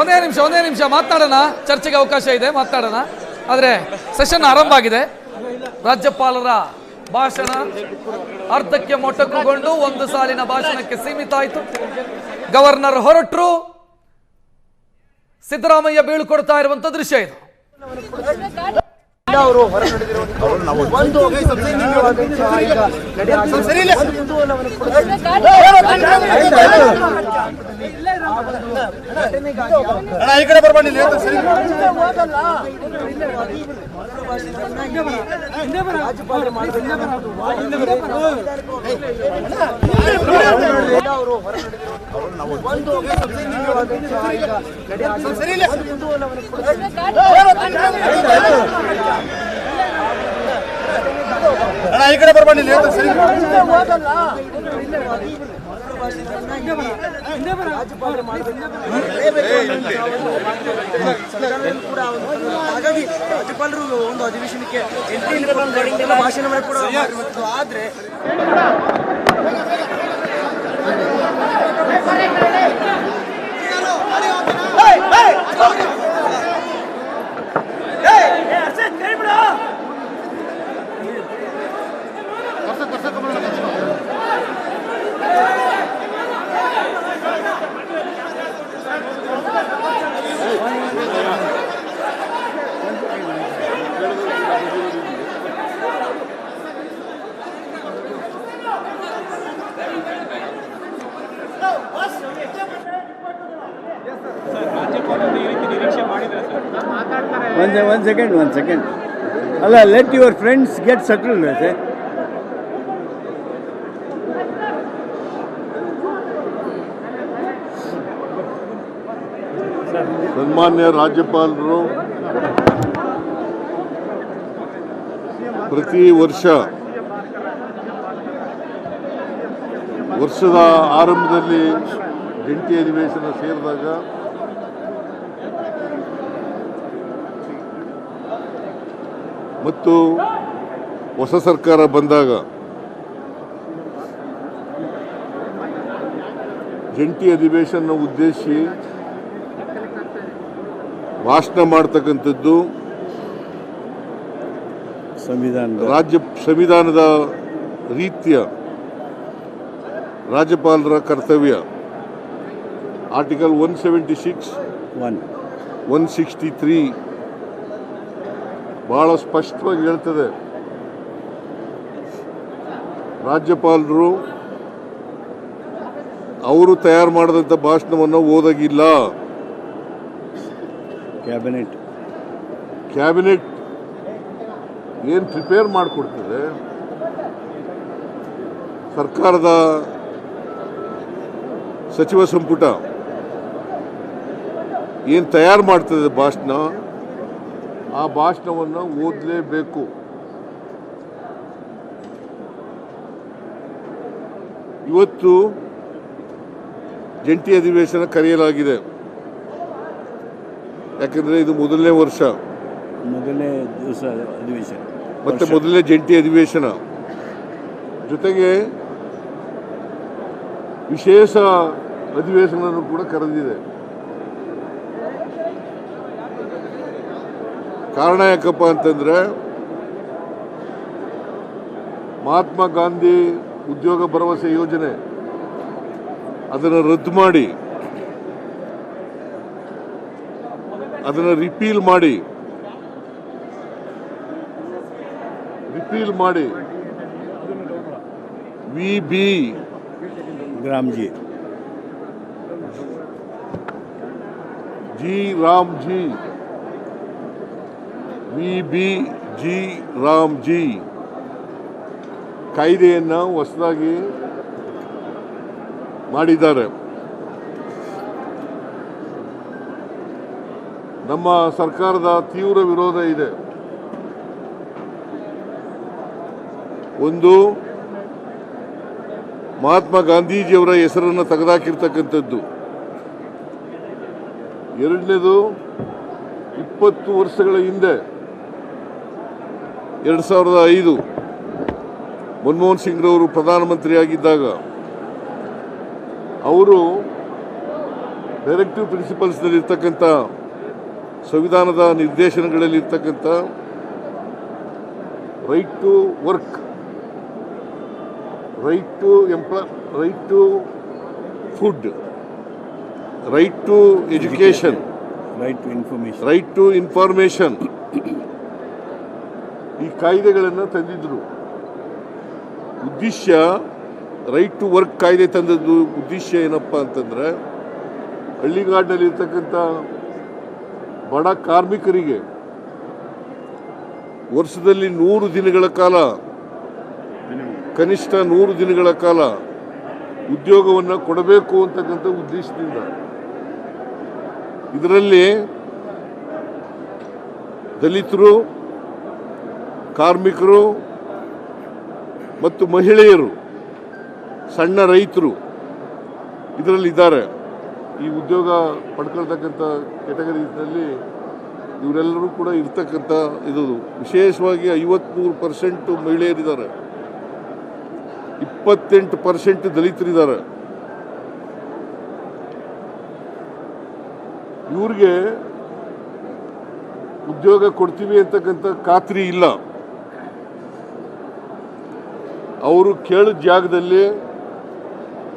ಒಂದೇ ನಿಮಿಷ ಮಾತನಾಡೋಣ. ಚರ್ಚೆಗೆ ಅವಕಾಶ ಇದೆ, ಮಾತನಾಡೋಣ. ಆದರೆ ಸೆಷನ್ ಆರಂಭ ಆಗಿದೆ. ರಾಜ್ಯಪಾಲರ ಭಾಷಣ ಅರ್ಧಕ್ಕೆ ಮೊಟಕುಗೊಂಡು ಒಂದು ಸಾಲಿನ ಭಾಷಣಕ್ಕೆ ಸೀಮಿತ ಆಯಿತು. ಗವರ್ನರ್ ಹೊರಟರು, ಸಿದ್ದರಾಮಯ್ಯ ಬೀಳ್ಕೊಡ್ತಾ ಇರುವಂತ ದೃಶ್ಯ ಇದು. ಈ ಕಡೆ ಬರ್ಬಂಡಿ ಹಾಗಾಗಿ ರಾಜ್ಯಪಾಲರು ಒಂದು ಅಧಿವೇಶನಕ್ಕೆ ಭಾಷಣ ಕೂಡ ಆದ್ರೆ One second. Allah, let your friends get settled. ಸನ್ಮಾನ್ಯ ರಾಜ್ಯಪಾಲರು ಪ್ರತಿ ವರ್ಷದ ಆರಂಭದಲ್ಲಿ ಜಂಟಿ ಅಧಿವೇಶನ ಸೇರಿದಾಗ ಮತ್ತು ಹೊಸ ಸರ್ಕಾರ ಬಂದಾಗ ಜಂಟಿ ಅಧಿವೇಶನ ಉದ್ದೇಶಿಸಿ ಭಾಷಣ ಮಾಡ್ತಕ್ಕಂಥದ್ದು ಸಂವಿಧಾನದ ರೀತಿಯ ರಾಜ್ಯಪಾಲರ ಕರ್ತವ್ಯ. ಆರ್ಟಿಕಲ್ 176, 163 ಬಹಳ ಸ್ಪಷ್ಟವಾಗಿ ಹೇಳ್ತದೆ, ರಾಜ್ಯಪಾಲರು ಅವರು ತಯಾರು ಮಾಡಿದಂಥ ಭಾಷಣವನ್ನು ಓದಾಗಿಲ್ಲ. ಕ್ಯಾಬಿನೆಟ್ ಏನು ಪ್ರಿಪೇರ್ ಮಾಡಿಕೊಡ್ತದೆ, ಸರ್ಕಾರದ ಸಚಿವ ಸಂಪುಟ ಏನು ತಯಾರು ಮಾಡ್ತದೆ ಭಾಷಣ, ಆ ಭಾಷಣವನ್ನು ಓದಲೇಬೇಕು. ಇವತ್ತು ಜಂಟಿ ಅಧಿವೇಶನ ಕರೆಯಲಾಗಿದೆ. ಯಾಕಂದರೆ ಇದು ಮೊದಲನೇ ದಿವಸ ಅಧಿವೇಶನ ಮತ್ತು ಮೊದಲನೇ ಜಂಟಿ ಅಧಿವೇಶನ. ಜೊತೆಗೆ ವಿಶೇಷ ಅಧಿವೇಶನವನ್ನು ಕೂಡ ಕರೆದಿದೆ. ಕಾರಣ ಯಾಕಪ್ಪ ಅಂತಂದರೆ, ಮಹಾತ್ಮ ಗಾಂಧಿ ಉದ್ಯೋಗ ಭರವಸೆ ಯೋಜನೆ ಅದನ್ನು ರದ್ದು ಮಾಡಿ, ಅದನ್ನು ರಿಪೀಲ್ ಮಾಡಿ ವಿ.ಬಿ. ರಾಮ್ಜಿ ಕಾಯ್ದೆಯನ್ನು ಹೊಸದಾಗಿ ಮಾಡಿದ್ದಾರೆ. ನಮ್ಮ ಸರ್ಕಾರದ ತೀವ್ರ ವಿರೋಧ ಇದೆ. ಒಂದು, ಮಹಾತ್ಮ ಗಾಂಧೀಜಿಯವರ ಹೆಸರನ್ನು ತೆಗೆದುಹಾಕಿರ್ತಕ್ಕಂಥದ್ದು. ಎರಡನೇದು, 20 ವರ್ಷಗಳ ಹಿಂದೆ 2005 ಮನಮೋಹನ್ ಸಿಂಗ್ರವರು ಪ್ರಧಾನಮಂತ್ರಿಯಾಗಿದ್ದಾಗ ಅವರು ಡೈರೆಕ್ಟಿವ್ ಪ್ರಿನ್ಸಿಪಲ್ಸ್ನಲ್ಲಿರ್ತಕ್ಕಂಥ ಸಂವಿಧಾನದ ನಿರ್ದೇಶನಗಳಲ್ಲಿರ್ತಕ್ಕಂಥ right to work, right to food, right to education, right to information ಈ ಕಾಯ್ದೆಗಳನ್ನು ತಂದಿದ್ರು. ಉದ್ದೇಶ ರೈಟ್ ಟು ವರ್ಕ್ ಕಾಯ್ದೆ ತಂದದ್ದು ಉದ್ದೇಶ ಏನಪ್ಪ ಅಂತಂದರೆ, ಹಳ್ಳಿಗಾಡಿನಲ್ಲಿರ್ತಕ್ಕಂಥ ಬಡ ಕಾರ್ಮಿಕರಿಗೆ ವರ್ಷದಲ್ಲಿ 100 ದಿನಗಳ ಕಾಲ, ಕನಿಷ್ಠ 100 ದಿನಗಳ ಕಾಲ ಉದ್ಯೋಗವನ್ನು ಕೊಡಬೇಕು ಅಂತಕ್ಕಂಥ ಉದ್ದೇಶದಿಂದ ಇದರಲ್ಲಿ ದಲಿತರು, ಕಾರ್ಮಿಕರು ಮತ್ತು ಮಹಿಳೆಯರು, ಸಣ್ಣ ರೈತರು ಇದರಲ್ಲಿದ್ದಾರೆ. ಈ ಉದ್ಯೋಗ ಪಡ್ಕೊಳ್ತಕ್ಕಂಥ ಕ್ಯಾಟಗರೀಸ್ನಲ್ಲಿ ಇವರೆಲ್ಲರೂ ಕೂಡ ಇರ್ತಕ್ಕಂಥ ಇದು ವಿಶೇಷವಾಗಿ 53% ಮಹಿಳೆಯರಿದ್ದಾರೆ, 28% ದಲಿತರಿದ್ದಾರೆ. ಇವ್ರಿಗೆ ಉದ್ಯೋಗ ಕೊಡ್ತೀವಿ ಅಂತಕ್ಕಂಥ ಖಾತ್ರಿ ಇಲ್ಲ. ಅವರು ಕೇಳಿದ ಜಾಗದಲ್ಲಿ,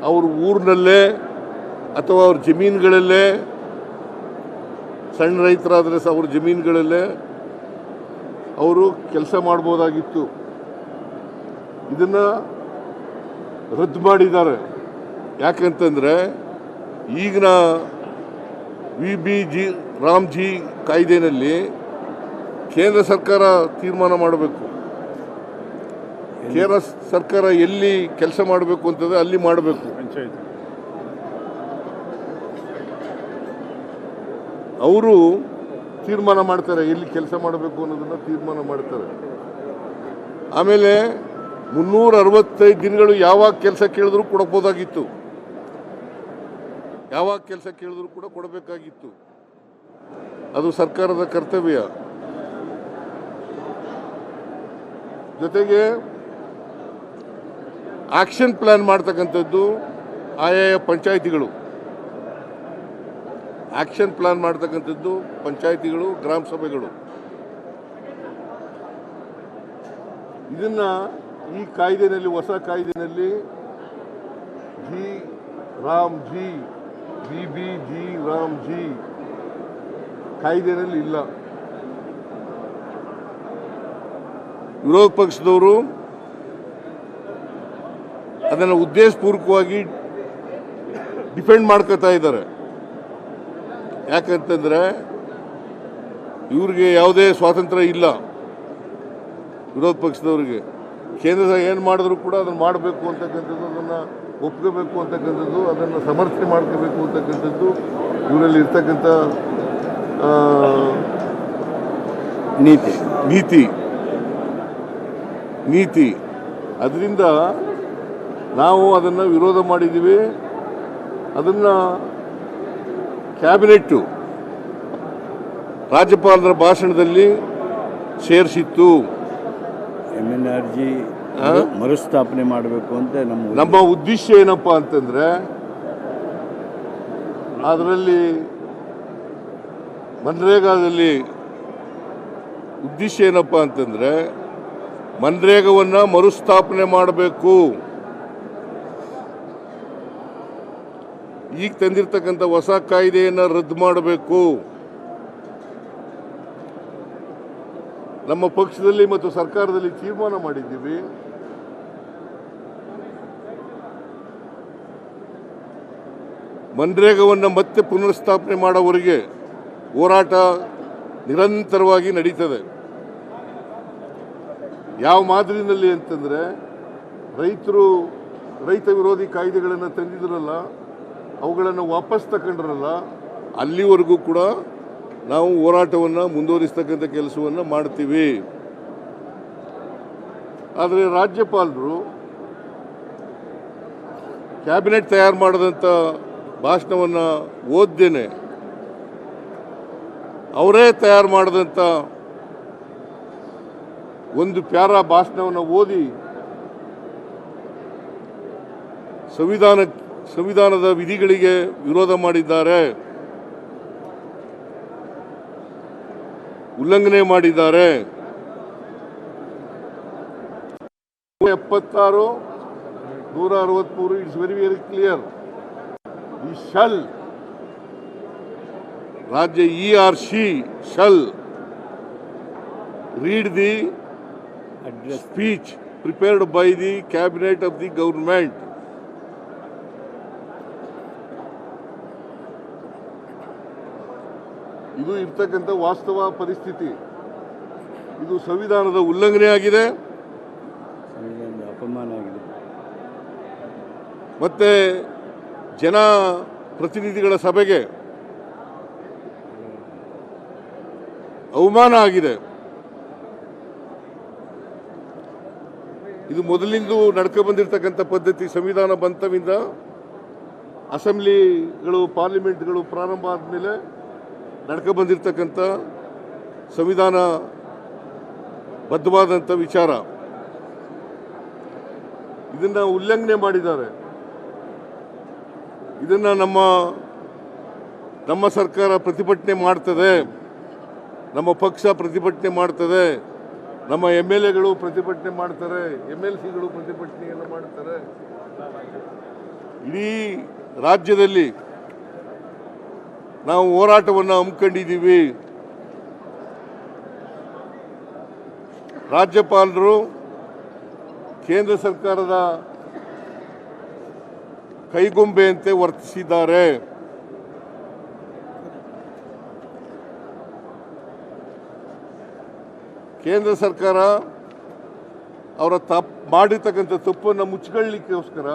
ಅವ್ರ ಊರಿನಲ್ಲೇ ಅಥವಾ ಅವ್ರ ಜಮೀನುಗಳಲ್ಲೇ, ಸಣ್ಣ ರೈತರಾದರೆ ಅವ್ರ ಜಮೀನುಗಳಲ್ಲೇ ಅವರು ಕೆಲಸ ಮಾಡ್ಬೋದಾಗಿತ್ತು. ಇದನ್ನು ರದ್ದು ಮಾಡಿದ್ದಾರೆ. ಯಾಕಂತಂದರೆ ಈಗಿನ VBG ರಾಮ್ಜಿ ಕಾಯ್ದೆನಲ್ಲಿ ಕೇಂದ್ರ ಸರ್ಕಾರ ತೀರ್ಮಾನ ಮಾಡಬೇಕು. ಕೇಂದ್ರ ಸರ್ಕಾರ ಎಲ್ಲಿ ಕೆಲಸ ಮಾಡಬೇಕು ಅಂತಂದರೆ ಅಲ್ಲಿ ಮಾಡಬೇಕು. ಅವರು ತೀರ್ಮಾನ ಮಾಡ್ತಾರೆ ಎಲ್ಲಿ ಕೆಲಸ ಮಾಡಬೇಕು ಅನ್ನೋದನ್ನು ತೀರ್ಮಾನ ಮಾಡ್ತಾರೆ. ಆಮೇಲೆ 365 ದಿನಗಳು ಯಾವಾಗ ಕೆಲಸ ಕೇಳಿದ್ರು ಕೊಡಬಹುದಾಗಿತ್ತು, ಯಾವಾಗ ಕೆಲಸ ಕೇಳಿದ್ರು ಕೂಡ ಕೊಡಬೇಕಾಗಿತ್ತು. ಅದು ಸರ್ಕಾರದ ಕರ್ತವ್ಯ. ಜೊತೆಗೆ ಆಕ್ಷನ್ ಪ್ಲಾನ್ ಮಾಡ್ತಕ್ಕಂಥದ್ದು ಆಯಾಯ ಪಂಚಾಯಿತಿಗಳು, ಆಕ್ಷನ್ ಪ್ಲಾನ್ ಮಾಡ್ತಕ್ಕಂಥದ್ದು ಪಂಚಾಯಿತಿಗಳು, ಗ್ರಾಮ ಸಭೆಗಳು. ಇದನ್ನು ಈ ಕಾಯ್ದೆನಲ್ಲಿ, ಹೊಸ ಕಾಯ್ದೆನಲ್ಲಿ ರಾಮ್ಜಿ VBG ರಾಮ್ಜಿ ಕಾಯ್ದೆನಲ್ಲಿ ಇಲ್ಲ. ವಿರೋಧ ಪಕ್ಷದವರು ಅದನ್ನು ಉದ್ದೇಶಪೂರ್ವಕವಾಗಿ ಡಿಫೆಂಡ್ ಮಾಡ್ಕೋತಾ ಇದ್ದಾರೆ. ಯಾಕಂತಂದರೆ ಇವ್ರಿಗೆ ಯಾವುದೇ ಸ್ವಾತಂತ್ರ್ಯ ಇಲ್ಲ. ವಿರೋಧ ಪಕ್ಷದವರಿಗೆ ಕೇಂದ್ರ ಏನು ಮಾಡಿದ್ರು ಕೂಡ ಅದನ್ನು ಮಾಡಬೇಕು ಅಂತಕ್ಕಂಥದ್ದು, ಅದನ್ನು ಒಪ್ಕೋಬೇಕು ಅಂತಕ್ಕಂಥದ್ದು, ಅದನ್ನು ಸಮರ್ಥನೆ ಮಾಡ್ಕೋಬೇಕು ಅಂತಕ್ಕಂಥದ್ದು ಇವರಲ್ಲಿ ಇರ್ತಕ್ಕಂಥ ನೀತಿ. ಅದರಿಂದ ನಾವು ಅದನ್ನು ವಿರೋಧ ಮಾಡಿದ್ದೀವಿ. ಅದನ್ನು ಕ್ಯಾಬಿನೆಟ್ಟು ರಾಜ್ಯಪಾಲರ ಭಾಷಣದಲ್ಲಿ ಸೇರಿಸಿತ್ತು. MNRG ಮರುಸ್ಥಾಪನೆ ಮಾಡಬೇಕು ಅಂತ ನಮ್ಮ ಉದ್ದೇಶ ಏನಪ್ಪ ಅಂತಂದರೆ, ಅದರಲ್ಲಿ ಮನ್ರೇಗಾದಲ್ಲಿ ಉದ್ದೇಶ ಏನಪ್ಪ ಅಂತಂದರೆ ಮನ್ರೇಗವನ್ನು ಮರುಸ್ಥಾಪನೆ ಮಾಡಬೇಕು. ಈಗ ತಂದಿರತಕ್ಕಂಥ ಹೊಸ ಕಾಯ್ದೆಯನ್ನು ರದ್ದು ಮಾಡಬೇಕು. ನಮ್ಮ ಪಕ್ಷದಲ್ಲಿ ಮತ್ತು ಸರ್ಕಾರದಲ್ಲಿ ತೀರ್ಮಾನ ಮಾಡಿದ್ದೀವಿ. ಮನ್ರೇಗವನ್ನು ಮತ್ತೆ ಪುನರ್ಸ್ಥಾಪನೆ ಮಾಡೋವರೆಗೆ ಹೋರಾಟ ನಿರಂತರವಾಗಿ ನಡೀತದೆ. ಯಾವ ಮಾದರಿನಲ್ಲಿ ಅಂತಂದರೆ, ರೈತ ವಿರೋಧಿ ಕಾಯ್ದೆಗಳನ್ನು ತಂದಿದ್ರಲ್ಲ, ಅವುಗಳನ್ನು ವಾಪಸ್ ತಗೊಂಡ್ರಲ್ಲ, ಅಲ್ಲಿವರೆಗೂ ಕೂಡ ನಾವು ಹೋರಾಟವನ್ನು ಮುಂದುವರಿಸ್ತಕ್ಕಂಥ ಕೆಲಸವನ್ನು ಮಾಡ್ತೀವಿ. ಆದರೆ ರಾಜ್ಯಪಾಲರು ಕ್ಯಾಬಿನೆಟ್ ತಯಾರು ಮಾಡಿದಂಥ ಭಾಷಣವನ್ನು ಓದ್ದೇನೆ, ಅವರೇ ತಯಾರು ಮಾಡಿದಂಥ ಒಂದು ಪ್ಯಾರಾ ಭಾಷಣವನ್ನು ಓದಿ ಸಂವಿಧಾನ ಸಂವಿಧಾನದ ವಿಧಿಗಳಿಗೆ ವಿರೋಧ ಮಾಡಿದ್ದಾರೆ, ಉಲ್ಲಂಘನೆ ಮಾಡಿದ್ದಾರೆ. 76, 163 ಇಟ್ಸ್ ವೆರಿ ವೆರಿ ಕ್ಲಿಯರ್. ಈ ಶಲ್ ರಾಜ್ಯ ERC shall read the speech prepared by the cabinet of the government. ಇದು ಇರ್ತಕ್ಕಂಥ ವಾಸ್ತವ ಪರಿಸ್ಥಿತಿ. ಇದು ಸಂವಿಧಾನದ ಉಲ್ಲಂಘನೆ ಆಗಿದೆ, ಅಪಮಾನ ಆಗಿದೆ. ಮತ್ತೆ ಜನ ಪ್ರತಿನಿಧಿಗಳ ಸಭೆಗೆ ಅವಮಾನ ಆಗಿದೆ. ಇದು ಮೊದಲಿಂದ ನಡ್ಕೊ ಬಂದಿರತಕ್ಕಂಥ ಪದ್ಧತಿ. ಸಂವಿಧಾನ ಬಂತವಿಂದ ಅಸೆಂಬ್ಲಿಗಳು, ಪಾರ್ಲಿಮೆಂಟ್ಗಳು ಪ್ರಾರಂಭ ಆದಮೇಲೆ ನಡ್ಕೊ ಬಂದಿರತಕ್ಕಂಥ ಸಂವಿಧಾನ ಬದ್ಧವಾದಂಥ ವಿಚಾರ. ಇದನ್ನ ಉಲ್ಲಂಘನೆ ಮಾಡಿದ್ದಾರೆ. ಇದನ್ನ ನಮ್ಮ ಸರ್ಕಾರ ಪ್ರತಿಭಟನೆ ಮಾಡ್ತದೆ, ನಮ್ಮ ಪಕ್ಷ ಪ್ರತಿಭಟನೆ ಮಾಡ್ತದೆ, ನಮ್ಮ MLAಗಳು ಪ್ರತಿಭಟನೆ ಮಾಡ್ತಾರೆ, MLCಗಳು ಪ್ರತಿಭಟನೆಯನ್ನು ಮಾಡ್ತಾರೆ. ಇಡೀ ರಾಜ್ಯದಲ್ಲಿ ನಾವು ಹೋರಾಟವನ್ನು ಹಮ್ಮಿಕೊಂಡಿದ್ದೀವಿ. ರಾಜ್ಯಪಾಲರು ಕೇಂದ್ರ ಸರ್ಕಾರದ ಕೈಗೊಂಬೆಯಂತೆ ವರ್ತಿಸಿದ್ದಾರೆ. ಕೇಂದ್ರ ಸರ್ಕಾರ ಅವರ ಮಾಡಿರ್ತಕ್ಕಂಥ ತಪ್ಪನ್ನು ಮುಚ್ಚಿಕೊಳ್ಳಲಿಕ್ಕೋಸ್ಕರ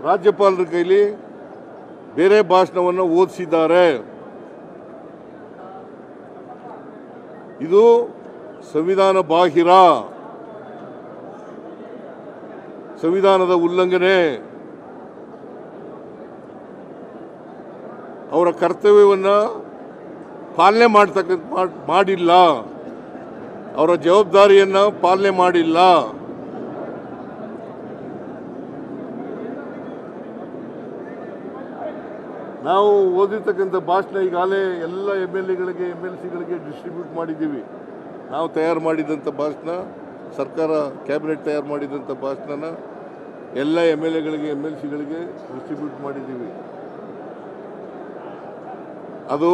ರಾಜ್ಯಪಾಲರ ಕೈಲಿ ಬೇರೆ ಭಾಷಣವನ್ನು ಓದಿಸಿದ್ದಾರೆ. ಇದು ಸಂವಿಧಾನ ಬಾಹಿರ, ಸಂವಿಧಾನದ ಉಲ್ಲಂಘನೆ. ಅವರ ಕರ್ತವ್ಯವನ್ನು ಪಾಲನೆ ಮಾಡಿಲ್ಲ, ಅವರ ಜವಾಬ್ದಾರಿಯನ್ನು ಪಾಲನೆ ಮಾಡಿಲ್ಲ. ನಾವು ಓದಿರ್ತಕ್ಕಂಥ ಭಾಷಣ ಈಗಾಗಲೇ ಎಲ್ಲ MLAಗಳಿಗೆ, MLCಗಳಿಗೆ ಡಿಸ್ಟ್ರಿಬ್ಯೂಟ್ ಮಾಡಿದ್ದೀವಿ. ನಾವು ತಯಾರು ಮಾಡಿದಂಥ ಭಾಷಣ, ಸರ್ಕಾರ ಕ್ಯಾಬಿನೆಟ್ ತಯಾರು ಮಾಡಿದಂಥ ಭಾಷಣನ ಎಲ್ಲ MLAಗಳಿಗೆ, MLCಗಳಿಗೆ ಡಿಸ್ಟ್ರಿಬ್ಯೂಟ್ ಮಾಡಿದ್ದೀವಿ. ಅದು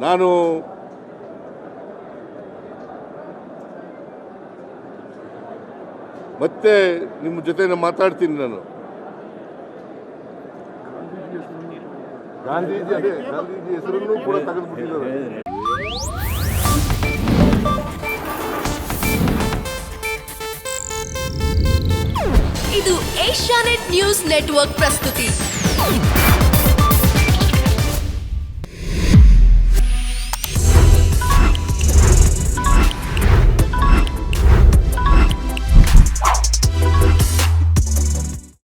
ನಾನು ಮತ್ತೆ ನಿಮ್ಮ ಜೊತೆ ಮಾತಾಡ್ತೀನಿ. ನಾನು ಗಾಂಧೀಜಿ ಹೆಸರನ್ನು ಕೂಡ ತೆಗೆದುಬಿಟ್ಟಿದ್ದಾರೆ. ಇದು ಏಷ್ಯಾನೆಟ್ ನ್ಯೂಸ್ ನೆಟ್ವರ್ಕ್ ಪ್ರಸ್ತುತಿ.